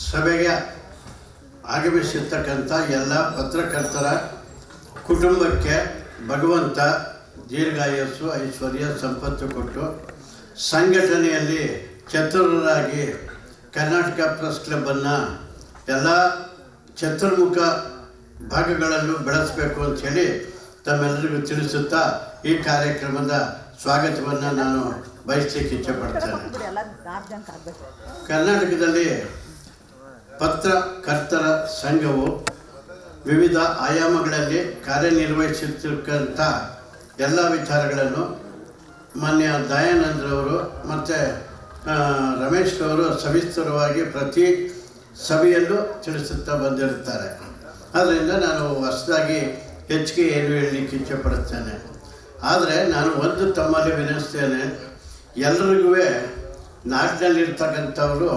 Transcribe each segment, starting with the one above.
ಸಭೆಗೆ ಆಗಮಿಸಿರ್ತಕ್ಕಂಥ ಎಲ್ಲ ಪತ್ರಕರ್ತರ ಕುಟುಂಬಕ್ಕೆ ಭಗವಂತ ದೀರ್ಘಾಯಸ್ಸು ಐಶ್ವರ್ಯ ಸಂಪತ್ತು ಕೊಟ್ಟು ಸಂಘಟನೆಯಲ್ಲಿ ಚತುರರಾಗಿ ಕರ್ನಾಟಕ ಪ್ರೆಸ್ ಕ್ಲಬ್ಬನ್ನು ಎಲ್ಲ ಚತುರ್ಮುಖ ಭಾಗಗಳಲ್ಲೂ ಬೆಳೆಸಬೇಕು ಅಂಥೇಳಿ ತಮ್ಮೆಲ್ಲರಿಗೂ ತಿಳಿಸುತ್ತಾ ಈ ಕಾರ್ಯಕ್ರಮದ ಸ್ವಾಗತವನ್ನು ನಾನು ಬಯಸಲಿಕ್ಕೆ ಇಚ್ಛೆಪಡ್ತೇನೆ. ಕರ್ನಾಟಕದಲ್ಲಿ ಪತ್ರಕರ್ತರ ಸಂಘವು ವಿವಿಧ ಆಯಾಮಗಳಲ್ಲಿ ಕಾರ್ಯನಿರ್ವಹಿಸುತ್ತಿರ್ತಕ್ಕಂಥ ಎಲ್ಲ ವಿಚಾರಗಳನ್ನು ಮಾನ್ಯ ದಯಾನಂದ್ರವರು ಮತ್ತು ರಮೇಶ್ ಅವರು ಸವಿಸ್ತರವಾಗಿ ಪ್ರತಿ ಸಭೆಯಲ್ಲೂ ತಿಳಿಸುತ್ತಾ ಬಂದಿರುತ್ತಾರೆ. ಆದ್ದರಿಂದ ನಾನು ಹೊಸದಾಗಿ ಹೆಚ್ಚಿಗೆ ಏನು ಹೇಳಲಿಕ್ಕೆ ಇಚ್ಛೆಪಡುತ್ತೇನೆ. ಆದರೆ ನಾನು ಒಂದು ತಮ್ಮಲ್ಲಿ ವಿನಿಸ್ತೇನೆ, ಎಲ್ರಿಗೂ ನಾಡಿನಲ್ಲಿರ್ತಕ್ಕಂಥವರು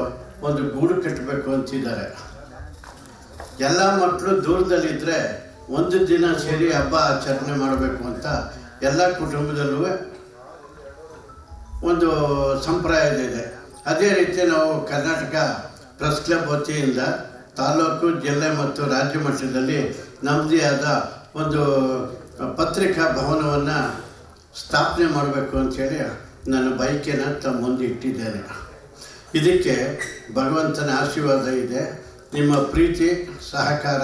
ಒಂದು ಗೂಡು ಕಟ್ಟಬೇಕು ಅಂತಿದ್ದಾರೆ. ಎಲ್ಲ ಮಕ್ಕಳು ದೂರದಲ್ಲಿದ್ದರೆ ಒಂದು ದಿನ ಸೇರಿ ಹಬ್ಬ ಆಚರಣೆ ಮಾಡಬೇಕು ಅಂತ ಎಲ್ಲ ಕುಟುಂಬದಲ್ಲೂ ಒಂದು ಸಂಪ್ರದಾಯ ಇದೆ. ಅದೇ ರೀತಿ ನಾವು ಕರ್ನಾಟಕ ಪ್ರೆಸ್ ಕ್ಲಬ್ ವತಿಯಿಂದ ತಾಲೂಕು, ಜಿಲ್ಲೆ ಮತ್ತು ರಾಜ್ಯ ಮಟ್ಟದಲ್ಲಿ ನಮ್ಮದೇ ಆದ ಒಂದು ಪತ್ರಿಕಾ ಭವನವನ್ನು ಸ್ಥಾಪನೆ ಮಾಡಬೇಕು ಅಂಥೇಳಿ ನನ್ನ ಬಯಕೆಯನ್ನು ತಮ್ಮ ಮುಂದೆ ಇಟ್ಟಿದ್ದೇನೆ. ಇದಕ್ಕೆ ಭಗವಂತನ ಆಶೀರ್ವಾದ ಇದೆ. ನಿಮ್ಮ ಪ್ರೀತಿ, ಸಹಕಾರ,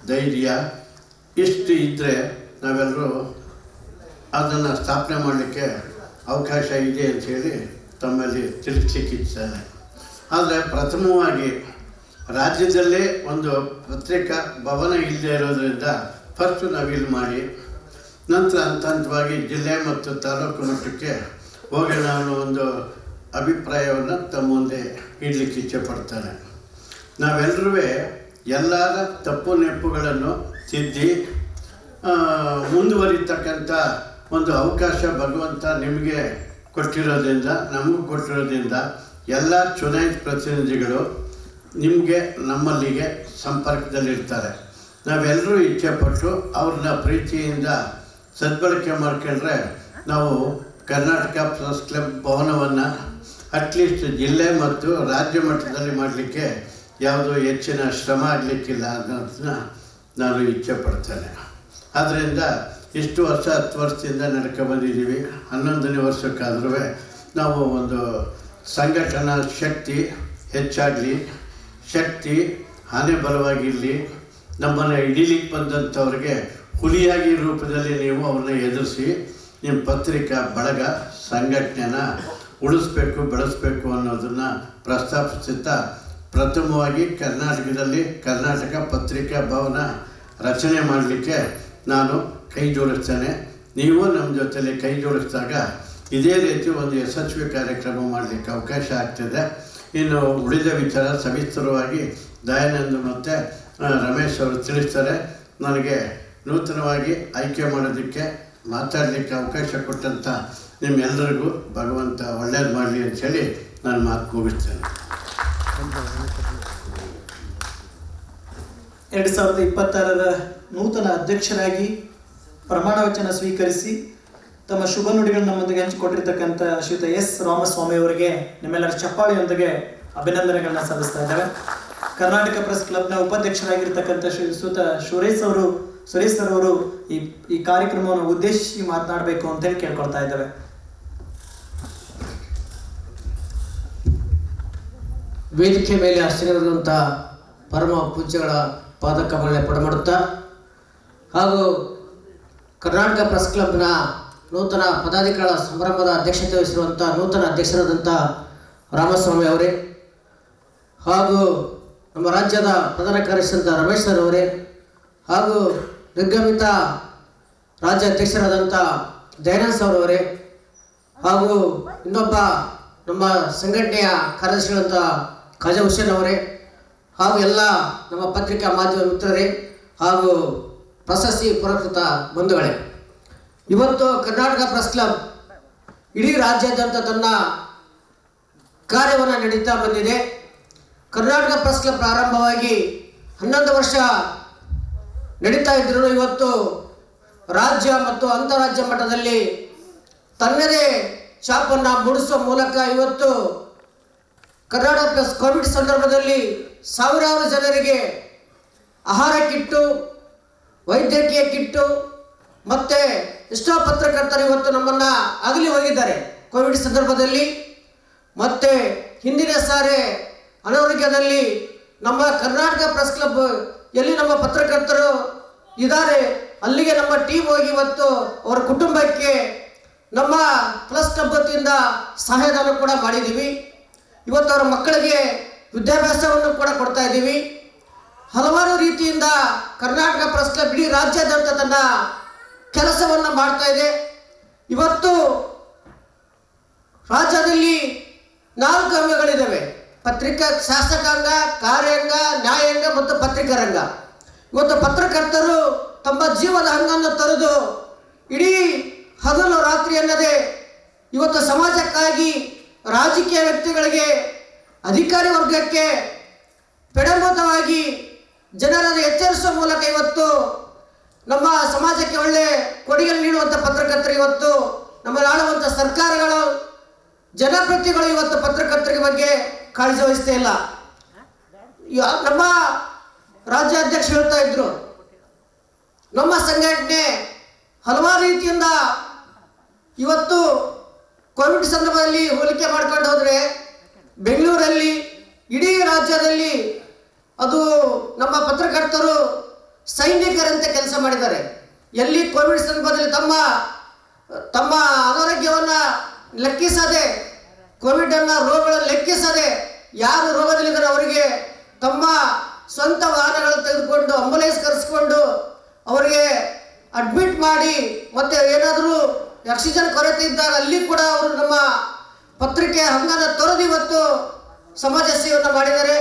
ಧೈರ್ಯ ಇಷ್ಟು ಇದ್ದರೆ ನಾವೆಲ್ಲರೂ ಅದನ್ನು ಸ್ಥಾಪನೆ ಮಾಡಲಿಕ್ಕೆ ಅವಕಾಶ ಇದೆ ಅಂಥೇಳಿ ತಮ್ಮಲ್ಲಿ ತಿಳಿಸ್ಲಿಕ್ಕೆ ಇಚ್ಛೇನೆ. ಆದರೆ ಪ್ರಥಮವಾಗಿ ರಾಜ್ಯದಲ್ಲೇ ಒಂದು ಪತ್ರಿಕಾ ಭವನ ಇಲ್ಲದೆ ಇರೋದರಿಂದ ಫಸ್ಟು ನಾವಿಲ್ಲಿ ಮಾಡಿ, ನಂತರ ಹಂತ ಹಂತವಾಗಿ ಜಿಲ್ಲೆ ಮತ್ತು ತಾಲೂಕು ಮಟ್ಟಕ್ಕೆ ಹೋಗೋಣ ಅನ್ನೋ ಒಂದು ಅಭಿಪ್ರಾಯವನ್ನು ತಮ್ಮ ಮುಂದೆ ಇಡಲಿಕ್ಕೆ ಇಚ್ಛೆಪಡ್ತಾನೆ. ನಾವೆಲ್ಲರೂ ಎಲ್ಲರ ತಪ್ಪು ನೆಪ್ಪುಗಳನ್ನು ತಿದ್ದಿ ಮುಂದುವರಿತಕ್ಕಂಥ ಒಂದು ಅವಕಾಶ ಭಗವಂತ ನಿಮಗೆ ಕೊಟ್ಟಿರೋದ್ರಿಂದ, ನಮಗೂ ಕೊಟ್ಟಿರೋದ್ರಿಂದ ಎಲ್ಲ ಚುನಾಯಿತ ಪ್ರತಿನಿಧಿಗಳು ನಿಮಗೆ ನಮ್ಮಲ್ಲಿಗೆ ಸಂಪರ್ಕದಲ್ಲಿರ್ತಾರೆ. ನಾವೆಲ್ಲರೂ ಇಚ್ಛೆಪಟ್ಟು ಅವ್ರನ್ನ ಪ್ರೀತಿಯಿಂದ ಸದ್ಬಳಕೆ ಮಾಡ್ಕೊಂಡ್ರೆ ನಾವು ಕರ್ನಾಟಕ ಪ್ರೆಸ್ ಕ್ಲಬ್ ಭವನವನ್ನು ಅಟ್ಲೀಸ್ಟ್ ಜಿಲ್ಲೆ ಮತ್ತು ರಾಜ್ಯ ಮಟ್ಟದಲ್ಲಿ ಮಾಡಲಿಕ್ಕೆ ಯಾವುದೋ ಹೆಚ್ಚಿನ ಶ್ರಮ ಆಗಲಿಕ್ಕಿಲ್ಲ ಅನ್ನೋದನ್ನ ನಾನು ಇಚ್ಛೆಪಡ್ತೇನೆ. ಆದ್ದರಿಂದ ಇಷ್ಟು ವರ್ಷ 10 ವರ್ಷದಿಂದ ನಡ್ಕೊಬಂದಿದ್ದೀವಿ. 11ನೇ ವರ್ಷಕ್ಕಾದ್ರೂ ನಾವು ಒಂದು ಸಂಘಟನಾ ಶಕ್ತಿ ಹೆಚ್ಚಾಗಲಿ, ಶಕ್ತಿ ಆನೆ ಬಲವಾಗಿರಲಿ, ನಮ್ಮನ್ನು ಹಿಡೀಲಿಕ್ಕೆ ಬಂದಂಥವ್ರಿಗೆ ಹುಲಿಯಾಗಿ ರೂಪದಲ್ಲಿ ನೀವು ಅವ್ರನ್ನ ಎದುರಿಸಿ ನಿಮ್ಮ ಪತ್ರಿಕಾ ಬಳಗ ಸಂಘಟನೆನ ಉಳಿಸ್ಬೇಕು, ಬೆಳೆಸಬೇಕು ಅನ್ನೋದನ್ನು ಪ್ರಸ್ತಾಪಿಸುತ್ತಾ ಪ್ರಥಮವಾಗಿ ಕರ್ನಾಟಕದಲ್ಲಿ ಕರ್ನಾಟಕ ಪತ್ರಿಕಾ ಭವನ ರಚನೆ ಮಾಡಲಿಕ್ಕೆ ನಾನು ಕೈ ಜೋಡಿಸ್ತೇನೆ. ನೀವು ನಮ್ಮ ಜೊತೆಯಲ್ಲಿ ಕೈ ಜೋಡಿಸಿದಾಗ ಇದೇ ರೀತಿ ಒಂದು ಯಶಸ್ವಿ ಕಾರ್ಯಕ್ರಮ ಮಾಡಲಿಕ್ಕೆ ಅವಕಾಶ ಆಗ್ತದೆ. ಇನ್ನು ಉಳಿದ ವಿಚಾರ ಸವಿಸ್ತರವಾಗಿ ದಯಾನಂದ್ ಮತ್ತು ರಮೇಶ್ ಅವರು ತಿಳಿಸ್ತಾರೆ. ನನಗೆ ನೂತನವಾಗಿ ಆಯ್ಕೆ ಮಾಡೋದಕ್ಕೆ ಮಾತಾಡಲಿಕ್ಕೆ ಅವಕಾಶ ಕೊಟ್ಟಂಥ ನಿಮ್ಮೆಲ್ಲರಿಗೂ ಭಗವಂತ ಒಳ್ಳೇದು ಮಾಡಲಿ ಅಂಥೇಳಿ ನಾನು ಮಾತು ಮುಗಿಸ್ತೇನೆ. 2026ರ ನೂತನ ಅಧ್ಯಕ್ಷರಾಗಿ ಪ್ರಮಾಣ ವಚನ ಸ್ವೀಕರಿಸಿ ತಮ್ಮ ಶುಭ ನುಡಿಗಳನ್ನು ನಮ್ಮೊಂದಿಗೆ ಹಂಚಿಕೊಟ್ಟಿರ್ತಕ್ಕಂಥ ಶ್ರೀಯುತ ಎಸ್ ರಾಮಸ್ವಾಮಿ ಅವರಿಗೆ ನಿಮ್ಮೆಲ್ಲರ ಚಪ್ಪಾಳೆಯೊಂದಿಗೆ ಅಭಿನಂದನೆಗಳನ್ನ ಸಲ್ಲಿಸ್ತಾ ಇದ್ದೇವೆ. ಕರ್ನಾಟಕ ಪ್ರೆಸ್ ಕ್ಲಬ್ನ ಉಪಾಧ್ಯಕ್ಷರಾಗಿರ್ತಕ್ಕಂಥ ಶ್ರೀಯುತ ಸುರೇಶ್ ಸರ್ ಅವರು ಈ ಕಾರ್ಯಕ್ರಮವನ್ನು ಉದ್ದೇಶಿಸಿ ಮಾತನಾಡಬೇಕು ಅಂತೇಳಿ ಕೇಳ್ಕೊಳ್ತಾ ಇದ್ದೇವೆ. ವೇದಿಕೆ ಮೇಲೆ ಆಶ್ರಯವಿರುವಂಥ ಪರಮ ಪೂಜ್ಯಗಳ ಪಾದಕಮಲನೆ ಪಡಮಾಡುತ್ತಾ ಹಾಗೂ ಕರ್ನಾಟಕ ಪ್ರೆಸ್ ಕ್ಲಬ್ನ ನೂತನ ಪದಾಧಿಕಾರಿಗಳ ಸಂಭ್ರಮದ ಅಧ್ಯಕ್ಷತೆ ವಹಿಸಿರುವಂಥ ನೂತನ ಅಧ್ಯಕ್ಷರಾದಂಥ ರಾಮಸ್ವಾಮಿ ಅವರೇ, ಹಾಗೂ ನಮ್ಮ ರಾಜ್ಯದ ಪ್ರಧಾನ ಕಾರ್ಯದರ್ಶಿಯಾದ ರಮೇಶ್ ಸರ್ ಅವರೇ, ಹಾಗೂ ನಿರ್ಗಮಿತ ರಾಜ್ಯ ಅಧ್ಯಕ್ಷರಾದಂಥ ದಯಾನಂದ್ ಸರ್ ಅವರೇ, ಹಾಗೂ ಇನ್ನೊಬ್ಬ ನಮ್ಮ ಸಂಘಟನೆಯ ಕಾರ್ಯದರ್ಶಿಗಳಂಥ ಖಾಜಾ ಹುಸೇನ್ ಅವರೇ, ಹಾಗೂ ಎಲ್ಲ ನಮ್ಮ ಪತ್ರಿಕಾ ಮಾಧ್ಯಮ ಮಿತ್ರರೇ ಹಾಗೂ ಪ್ರಶಸ್ತಿ ಪುರಸ್ಕೃತ ಬಂಧುಗಳೇ, ಇವತ್ತು ಕರ್ನಾಟಕ ಪ್ರೆಸ್ ಕ್ಲಬ್ ಇಡೀ ರಾಜ್ಯಾದ್ಯಂತ ತನ್ನ ಕಾರ್ಯವನ್ನು ನಡೀತಾ ಬಂದಿದೆ. ಕರ್ನಾಟಕ ಪ್ರೆಸ್ ಕ್ಲಬ್ ಪ್ರಾರಂಭವಾಗಿ 11 ವರ್ಷ ನಡೀತಾ ಇದ್ರೂ ಇವತ್ತು ರಾಜ್ಯ ಮತ್ತು ಅಂತಾರಾಜ್ಯ ಮಟ್ಟದಲ್ಲಿ ತನ್ನದೇ ಛಾಪನ್ನು ಮೂಡಿಸುವ ಮೂಲಕ ಇವತ್ತು ಕರ್ನಾಟಕ ಪ್ಲಸ್ ಕೋವಿಡ್ ಸಂದರ್ಭದಲ್ಲಿ ಸಾವಿರಾರು ಜನರಿಗೆ ಆಹಾರ ಕಿಟ್ಟು, ವೈದ್ಯಕೀಯ ಕಿಟ್ಟು, ಮತ್ತು ಎಷ್ಟೋ ಪತ್ರಕರ್ತರು ಇವತ್ತು ನಮ್ಮನ್ನು ಅಗಲಿ ಹೋಗಿದ್ದಾರೆ ಕೋವಿಡ್ ಸಂದರ್ಭದಲ್ಲಿ. ಮತ್ತು ಹಿಂದಿನ ಸಾರಿ ಅನಾರೋಗ್ಯದಲ್ಲಿ ನಮ್ಮ ಕರ್ನಾಟಕ ಪ್ರೆಸ್ ಕ್ಲಬ್ ಎಲ್ಲಿ ನಮ್ಮ ಪತ್ರಕರ್ತರು ಇದ್ದಾರೆ ಅಲ್ಲಿಗೆ ನಮ್ಮ ಟೀಮ್ ಹೋಗಿ ಇವತ್ತು ಅವರ ಕುಟುಂಬಕ್ಕೆ ನಮ್ಮ ಪ್ಲಸ್ ಕ್ಲಬ್ ವತಿಯಿಂದ ಸಹಾಯಧನ ಕೂಡ ಮಾಡಿದ್ದೀವಿ. ಇವತ್ತು ಅವರ ಮಕ್ಕಳಿಗೆ ವಿದ್ಯಾಭ್ಯಾಸವನ್ನು ಕೂಡ ಕೊಡ್ತಾ ಇದ್ದೀವಿ. ಹಲವಾರು ರೀತಿಯಿಂದ ಕರ್ನಾಟಕ ಪ್ರೆಸ್ ಕ್ಲಬ್ ಇಡೀ ರಾಜ್ಯಾದ್ಯಂತ ತನ್ನ ಕೆಲಸವನ್ನು ಮಾಡ್ತಾ ಇದೆ. ಇವತ್ತು ರಾಜ್ಯದಲ್ಲಿ 4 ಅಂಗಗಳಿದ್ದಾವೆ: ಪತ್ರಿಕಾ, ಶಾಸಕಾಂಗ, ಕಾರ್ಯಾಂಗ, ನ್ಯಾಯಾಂಗ ಮತ್ತು ಪತ್ರಿಕಾ ರಂಗ. ಇವತ್ತು ಪತ್ರಕರ್ತರು ತಮ್ಮ ಜೀವದ ಹಂಗನ್ನು ತೊರೆದು ಇಡೀ ಹಗಲು ರಾತ್ರಿ ಅನ್ನದೇ ಇವತ್ತು ಸಮಾಜಕ್ಕಾಗಿ, ರಾಜಕೀಯ ವ್ಯಕ್ತಿಗಳಿಗೆ, ಅಧಿಕಾರಿ ವರ್ಗಕ್ಕೆ ಪೆಡಂಭೂತವಾಗಿ ಜನರನ್ನು ಎಚ್ಚರಿಸುವ ಮೂಲಕ ಇವತ್ತು ನಮ್ಮ ಸಮಾಜಕ್ಕೆ ಒಳ್ಳೆ ಕೊಡುಗೆ ನೀಡುವಂಥ ಪತ್ರಕರ್ತರು ಇವತ್ತು ನಮ್ಮನ್ನು ಆಳುವಂಥ ಸರ್ಕಾರಗಳು, ಜನಪ್ರತಿನಿಧಿಗಳು ಇವತ್ತು ಪತ್ರಕರ್ತರ ಬಗ್ಗೆ ಕಾಳಜಿ ವಹಿಸ್ತಾ ಇಲ್ಲ. ನಮ್ಮ ರಾಜ್ಯಾಧ್ಯಕ್ಷರು ಹೇಳ್ತಾ ಇದ್ರು, ನಮ್ಮ ಸಂಘಟನೆ ಹಲವಾರು ರೀತಿಯಿಂದ ಇವತ್ತು ಕೋವಿಡ್ ಸಂದರ್ಭದಲ್ಲಿ ಹೋಲಿಕೆ ಮಾಡ್ಕೊಂಡು ಹೋದರೆ ಬೆಂಗಳೂರಲ್ಲಿ, ಇಡೀ ರಾಜ್ಯದಲ್ಲಿ ಅದು ನಮ್ಮ ಪತ್ರಕರ್ತರು ಸೈನಿಕರಂತೆ ಕೆಲಸ ಮಾಡಿದ್ದಾರೆ. ಎಲ್ಲಿ ಕೋವಿಡ್ ಸಂದರ್ಭದಲ್ಲಿ ತಮ್ಮ ಅನಾರೋಗ್ಯವನ್ನು ಲೆಕ್ಕಿಸದೆ, ಕೋವಿಡನ್ನು ರೋಗಗಳನ್ನು ಲೆಕ್ಕಿಸದೆ, ಯಾರು ರೋಗದಲ್ಲಿದ್ದಾರೆ ಅವರಿಗೆ ತಮ್ಮ ಸ್ವಂತ ವಾಹನಗಳನ್ನು ತೆಗೆದುಕೊಂಡು ಆಂಬುಲೆನ್ಸ್ ಕರೆಸಿಕೊಂಡು ಅವರಿಗೆ ಅಡ್ಮಿಟ್ ಮಾಡಿ, ಮತ್ತು ಏನಾದರೂ ಆಕ್ಸಿಜನ್ ಕೊರತೆ ಇದ್ದಾಗ ಅಲ್ಲಿ ಕೂಡ ಅವರು ನಮ್ಮ ಪತ್ರಿಕೆ ಹಂಗನ್ನು ತೊರೆದು ಇವತ್ತು ಸಮಾಜ ಸೇವೆಯನ್ನು ಮಾಡಿದ್ದಾರೆ.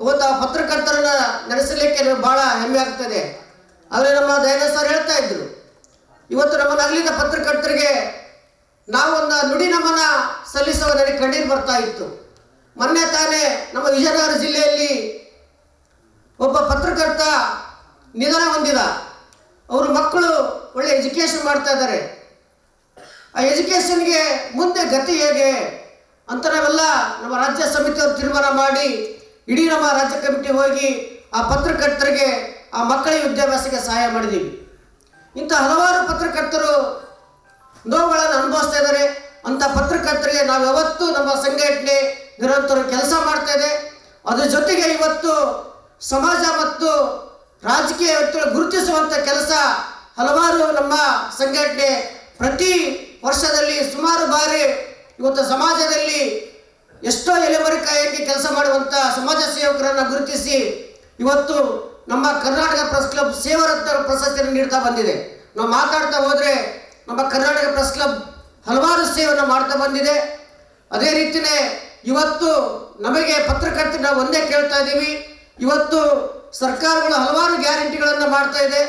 ಇವತ್ತು ಆ ಪತ್ರಕರ್ತರನ್ನು ನಡೆಸಲಿಕ್ಕೆ ಭಾಳ ಹೆಮ್ಮೆ ಆಗ್ತದೆ. ಆದರೆ ನಮ್ಮ ದಯಾನಂದ ಸರ್ ಹೇಳ್ತಾ ಇದ್ರು, ಇವತ್ತು ನಮ್ಮನ್ನು ಅಗಲಿದ ಪತ್ರಕರ್ತರಿಗೆ ನಾವೊಂದು ನುಡಿ ನಮನ ಸಲ್ಲಿಸುವ ನನಗೆ ಕಣ್ಣೀರು ಬರ್ತಾ ಇತ್ತು. ಮೊನ್ನೆ ತಾನೇ ನಮ್ಮ ವಿಜಯನಗರ ಜಿಲ್ಲೆಯಲ್ಲಿ ಒಬ್ಬ ಪತ್ರಕರ್ತ ನಿಧನ ಹೊಂದಿದ. ಅವರು ಮಕ್ಕಳು ಒಳ್ಳೆ ಎಜುಕೇಷನ್ ಮಾಡ್ತಾ ಇದ್ದಾರೆ. ಆ ಎಜುಕೇಷನ್ಗೆ ಮುಂದೆ ಗತಿ ಹೇಗೆ ಅಂತ ನಾವೆಲ್ಲ ನಮ್ಮ ರಾಜ್ಯ ಸಮಿತಿಯವರು ತೀರ್ಮಾನ ಮಾಡಿ ಇಡೀ ನಮ್ಮ ರಾಜ್ಯ ಕಮಿಟಿ ಹೋಗಿ ಆ ಪತ್ರಕರ್ತರಿಗೆ, ಆ ಮಕ್ಕಳಿಗೆ ವಿದ್ಯಾಭ್ಯಾಸಕ್ಕೆ ಸಹಾಯ ಮಾಡಿದ್ದೀವಿ. ಇಂಥ ಹಲವಾರು ಪತ್ರಕರ್ತರು ನೋವುಗಳನ್ನು ಅನುಭವಿಸ್ತಾ ಇದ್ದಾರೆ. ಅಂಥ ಪತ್ರಕರ್ತರಿಗೆ ನಾವು ಯಾವತ್ತೂ ನಮ್ಮ ಸಂಘಟನೆ ನಿರಂತರ ಕೆಲಸ ಮಾಡ್ತಾ ಇದೆ. ಅದ್ರ ಜೊತೆಗೆ ಇವತ್ತು ಸಮಾಜ ಮತ್ತು ರಾಜಕೀಯ ವ್ಯಕ್ತಿಗಳು ಗುರುತಿಸುವಂಥ ಕೆಲಸ ಹಲವಾರು ನಮ್ಮ ಸಂಘಟನೆ ಪ್ರತಿ ವರ್ಷದಲ್ಲಿ ಸುಮಾರು ಬಾರಿ ಇವತ್ತು ಸಮಾಜದಲ್ಲಿ ಎಷ್ಟೋ ಎಲೆಮರೆಕಾಯಿಗೆ ಕೆಲಸ ಮಾಡುವಂಥ ಸಮಾಜ ಸೇವಕರನ್ನು ಗುರುತಿಸಿ ಇವತ್ತು ನಮ್ಮ ಕರ್ನಾಟಕ ಪ್ರೆಸ್ ಕ್ಲಬ್ ಸೇವಾರತ್ನ ಪ್ರಶಸ್ತಿಯನ್ನು ನೀಡ್ತಾ ಬಂದಿದೆ. ನಾವು ಮಾತಾಡ್ತಾ ಹೋದರೆ ನಮ್ಮ ಕರ್ನಾಟಕ ಪ್ರೆಸ್ ಕ್ಲಬ್ ಹಲವಾರು ಸೇವೆಯನ್ನು ಮಾಡ್ತಾ ಬಂದಿದೆ. ಅದೇ ರೀತಿಯೇ ಇವತ್ತು ನಮಗೆ ಪತ್ರಕರ್ತರು ನಾವು ಒಂದೇ ಕೇಳ್ತಾ ಇದ್ದೀವಿ, ಇವತ್ತು ಸರ್ಕಾರಗಳು ಹಲವಾರು ಗ್ಯಾರಂಟಿಗಳನ್ನು ಮಾಡ್ತಾ ಇದೆ.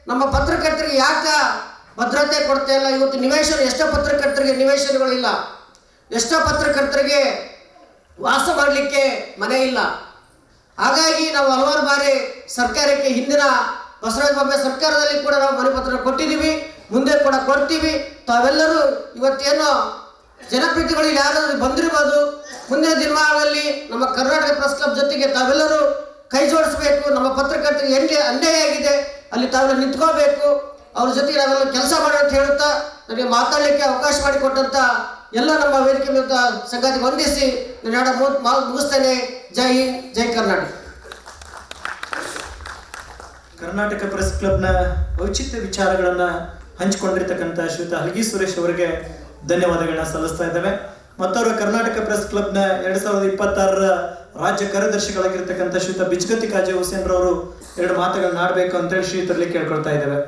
ನಮ್ಮ ಪತ್ರಕರ್ತರಿಗೆ ಯಾಕೆ ಭದ್ರತೆ ಕೊಡ್ತಾ ಇಲ್ಲ? ಇವತ್ತು ನಿವೇಶನ, ಎಷ್ಟೋ ಪತ್ರಕರ್ತರಿಗೆ ನಿವೇಶನಗಳಿಲ್ಲ, ಎಷ್ಟೋ ಪತ್ರಕರ್ತರಿಗೆ ವಾಸ ಮಾಡಲಿಕ್ಕೆ ಮನೆ ಇಲ್ಲ. ಹಾಗಾಗಿ ನಾವು ಹಲವಾರು ಬಾರಿ ಸರ್ಕಾರಕ್ಕೆ, ಹಿಂದಿನ ಬಸವರಾಜ ಬೊಮ್ಮಾಯಿ ಸರ್ಕಾರದಲ್ಲಿ ಕೂಡ ನಾವು ಮನೆ ಪತ್ರ ಕೊಟ್ಟಿದ್ದೀವಿ, ಮುಂದೆ ಕೂಡ ಕೊಡ್ತೀವಿ. ತಾವೆಲ್ಲರೂ ಇವತ್ತೇನೋ ಜನಪ್ರತಿನಿಧಿಗಳು ಯಾರಾದರೂ ಬಂದಿರ್ಬೋದು, ಮುಂದಿನ ದಿನಮಾನಗಳಲ್ಲಿ ನಮ್ಮ ಕರ್ನಾಟಕ ಪ್ರೆಸ್ ಕ್ಲಬ್ ಜೊತೆಗೆ ತಾವೆಲ್ಲರೂ ಕೈ ಜೋಡಿಸಬೇಕು. ನಮ್ಮ ಪತ್ರಕರ್ತರಿಗೆ ಎಲ್ಲಿ ಅನ್ಯಾಯ ಆಗಿದೆ ಅಲ್ಲಿ ತಾವೆಲ್ಲ ನಿಂತ್ಕೋಬೇಕು, ಅವ್ರ ಜೊತೆಗೆ ನಾವೆಲ್ಲ ಕೆಲಸ ಮಾಡೋಣ ಅಂತ ಹೇಳುತ್ತಾ ನನಗೆ ಮಾತಾಡಲಿಕ್ಕೆ ಅವಕಾಶ ಮಾಡಿಕೊಟ್ಟಂಥ ಎಲ್ಲ ನಮ್ಮ ವೇದಿಕೆ ವಿರುದ್ಧ ಸಂಗಾತಿ ವಂದಿಸಿ ನಾನು ಮುಗಿಸ್ತೇನೆ. ಜೈ ಹಿಂದ್, ಜೈ ಕರ್ನಾಟಕ. ಕರ್ನಾಟಕ ಪ್ರೆಸ್ ಕ್ಲಬ್ನ ಔಚಿತ್ಯ ವಿಚಾರಗಳನ್ನು ಹಂಚಿಕೊಂಡಿರ್ತಕ್ಕಂಥ ಶ್ರೀಯುತ ಹಲಗಿ ಸುರೇಶ್ ಅವರಿಗೆ ಧನ್ಯವಾದಗಳನ್ನ ಸಲ್ಲಿಸ್ತಾ ಇದ್ದೇವೆ. ಮತ್ತವರು ಕರ್ನಾಟಕ ಪ್ರೆಸ್ ಕ್ಲಬ್ನ 2026ರ ರಾಜ್ಯ ಕಾರ್ಯದರ್ಶಿಗಳಾಗಿರ್ತಕ್ಕಂಥ ಶ್ರೀಯುತ ಬಿಜ್ಗತಿ ಕಾಜೆ ಹುಸೇನ್ ರವರು 2 ಮಾತುಗಳನ್ನ ಆಡಬೇಕು ಅಂತೇಳಿ ಶ್ರೀಯುತರಲ್ಲಿ ಕೇಳ್ಕೊಳ್ತಾ ಇದ್ದೇವೆ.